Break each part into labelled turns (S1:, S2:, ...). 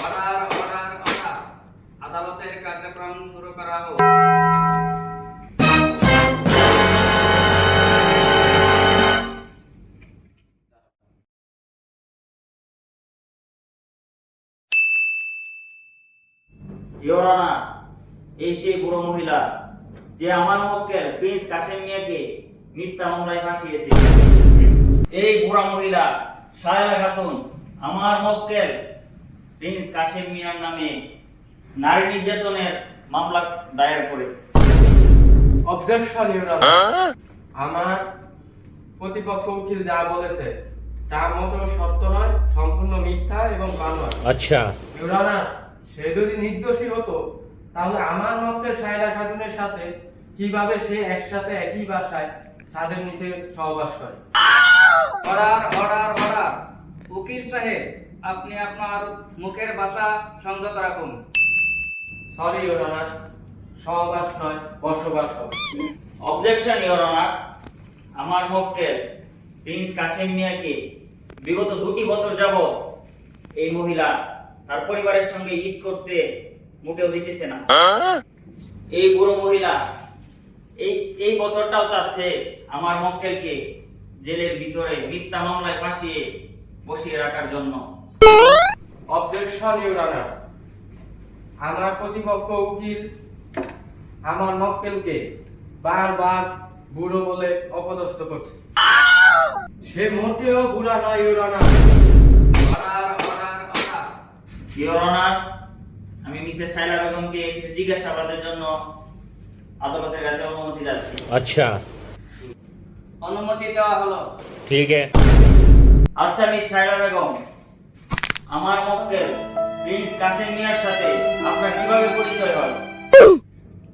S1: Order order order আদালতের কার্যক্রম শুরু করা হোক।
S2: ইওর অনার, এই সেই বুড়ো মহিলা যে আমার মক্কেল প্রিন্স কাশেম মিয়াকে মিথ্যা মামলায় ফাঁসিয়েছে। এই বুড়া মহিলা সায়রা খাতুন আমার মক্কেল প্রিন্স কাশেম মিয়ার নামে নারী নির্যাতনের মামলা দায়ের করে।
S3: অবজেকশন ইউর অনার, আমার প্রতিপক্ষ উকিল যা বলেছে তার মতো সত্য নয়, সম্পূর্ণ মিথ্যা এবং বানোয়াট।
S4: अच्छा
S3: ইউর অনার, সে যদি নির্দোষী হতো তাহলে আমার মক্কেল সায়রা খাতুনের সাথে কিভাবে সে একসাথে একই বাসায় ছাদের নিচে সহবাস করে?
S1: অর্ডার অর্ডার অর্ডার উকিল সাহেব, আপনি আপনার মুখের ভাষা সংযত রাখুন।
S3: সরি ইউর অনার, সহবাস নয়, বসবাস হবে।
S2: অবজেকশন ইওর অনার, আমার মক্কেল প্রিন্স কাশেম মিয়াকে বিগত 2টি বছর যাবত এই মহিলা তার পরিবারের সঙ্গে ঈদ করতে মোটেও দিতেছে না। এই বুড়ো মহিলা এই বছরটাও চাচ্ছে আমার মক্কেলকে জেলের ভিতরে মিথ্যা মামলায় ফাঁসিয়ে বসিয়ে রাখার জন্য।
S3: অবজেকশন ইউর অনার, আমার প্রতিপক্ষ উকিল আমার মক্কেলকে বারবার বুড়ো বলে অপদস্থ করছে। সে মোটেও বুড়া নয় your honour.
S1: Order order order
S2: your honour, আমি মিসেস শাইলা বেগমকে কিছু জিজ্ঞাসাবাদের জন্য আদালতের কাছে অনুমতি যাচ্ছি।
S4: अच्छा
S1: অনুমতি দেওয়া হলো।
S4: ठीक है
S2: আচ্ছা মিস শাইলা বেগম, আমার মক্কেল প্রিন্স কাশেম মিয়ার সাথে আপনার কিভাবে পরিচয় হয়?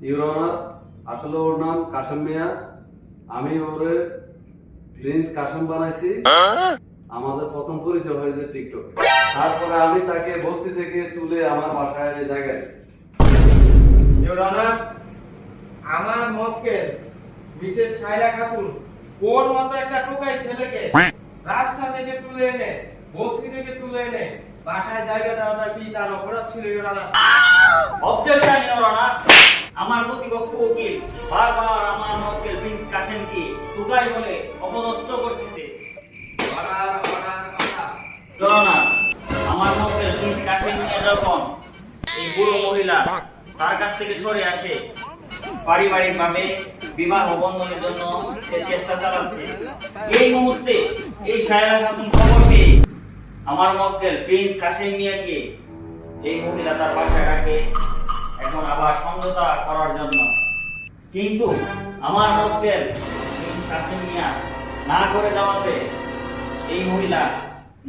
S5: ইউর অনার, আসলে ওর নাম কাশেম মিয়া। আমি ওরে প্রিন্স কাশেম বানাইছি। আমাদের প্রথম পরিচয় হয়েছে টিকটকে। তারপরে আমি তাকে বস্তি থেকে তুলে আমার বাসায় এনে জায়গায়।
S3: ইউর অনার, আমার মক্কেল মিসেস সায়রা খাতুন ওর মতো একটা টোকাই ছেলেকে রাস্তা থেকে তুলে এনে, বস্তি থেকে তুলে এনে বাসায় জায়গা দেওয়াটা কি তার অপরাধ ছিল your honour?
S2: Objection your honour, আমার প্রতিপক্ষ উকিল বারবার আমার মক্কেল প্রিন্স কাশেমকে টুকাই বলে অপদস্থ করতেছে।
S1: Order order order
S2: your honour, আমার মক্কেল প্রিন্স কাশেম মিয়া যখন এই বুড়ো মহিলা তার কাছ থেকে সরে আসে, পারিবারিকভাবে বিবাহ বন্ধনের জন্য সে চেষ্টা চালাচ্ছে। এই মুহূর্তে এই সায়রা খাতুন খবর পেয়ে আমার মক্কেল প্রিন্স কাশেম মিয়াকে এই মহিলা তার বাসায় রাখে এখন আবার সমঝোতা করার জন্য। কিন্তু আমার মক্কেল প্রিন্স কাশেম মিয়া না করে দেওয়াতে এই মহিলা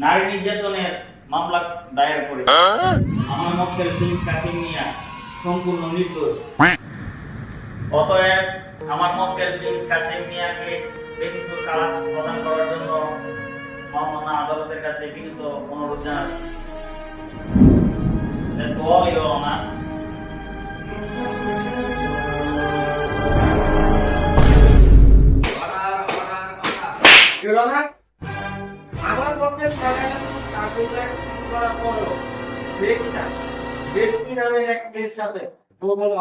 S2: নারী নির্যাতনের মামলা দায়ের করে। আমার মক্কেল প্রিন্স কাশেম মিয়া সম্পূর্ণ নির্দোষ। অতএব আমার মক্কেল প্রিন্স কাশেম মিয়াকে বেকসুর খালাস প্রদান করার জন্য মহামান্য আদালতের কাছে বিনীত অনুরোধ জানাচ্ছি। That's all, Your Honor.
S1: Order order order
S3: your honour, আমার মক্কেল সায়রা খাতুন কাকুকে করার পরও ব্যক্তিটা রেশমি নামের এক মেয়ের সাথে প্রবল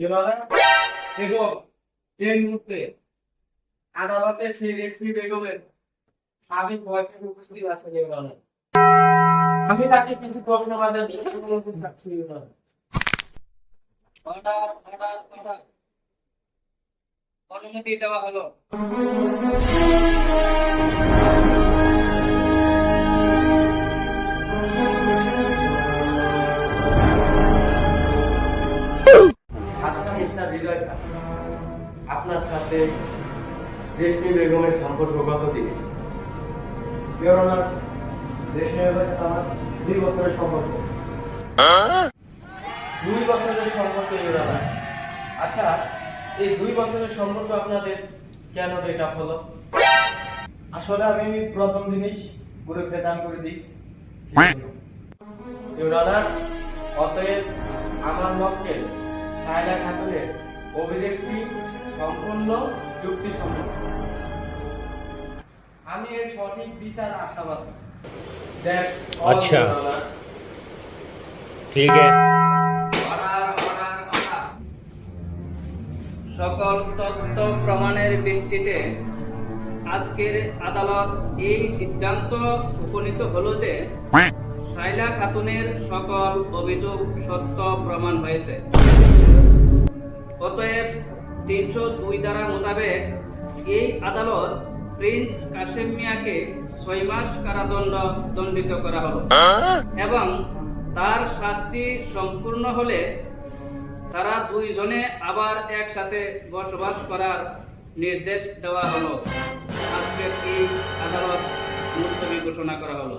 S3: ইউর অনার, এবং এই মুহূর্তে আদালতে সেই রেশমি বেগমের স্বামী বয়ফ্রেন্ড উপস্থিত আছে ইউর অনার। আমি তাকে কিছু প্রশ্নবাদের অনুরোধ রাখছি your honour.
S1: Order order order অনুমতি দেওয়া হলো।
S3: আচ্ছা মিস্টার বিজয় খান, আপনার সাথে রেশমি বেগমের সম্পর্ক কতদিন?
S5: ইউর অনার, রেশমি বেগমের সাথে আমার 2 বছরের সম্পর্ক।
S3: 2 বছরের সম্পর্ক ইউর অনার। আচ্ছা, এই 2 বছরের সম্পর্ক আপনাদের কেন ব্রেকআপ হলো?
S5: আসলে আমি প্রথম জিনিস গরিবদের দান করে দিই।
S3: ইউর অনার, অতএব আমার মক্কেল সায়রা খাতুনের অভিযোগটি সম্পূর্ণ যুক্তিসম্মত। আমি এর সঠিক বিচার আশাবাদী। That's all,
S4: আচ্ছা।
S3: Your Honor.
S4: ठीक है।
S1: Order order order. সকল তথ্য প্রমাণের ভিত্তিতে আজকের আদালত এই সিদ্ধান্ত উপনীত হলো যে শাইলা খাতুনের সকল অভিযোগ সত্য প্রমাণ হয়েছে। অতএব 302 ধারা মোতাবেক এই আদালত প্রিন্স কাশেম মিয়াকে 6 মাস কারাদণ্ড দণ্ডিত করা হলো এবং তার শাস্তি সম্পূর্ণ হলে তারা দুইজনে আবার একসাথে বসবাস করার নির্দেশ দেওয়া হলো। আজকের এই আদালত মুলতবি ঘোষণা করা হলো।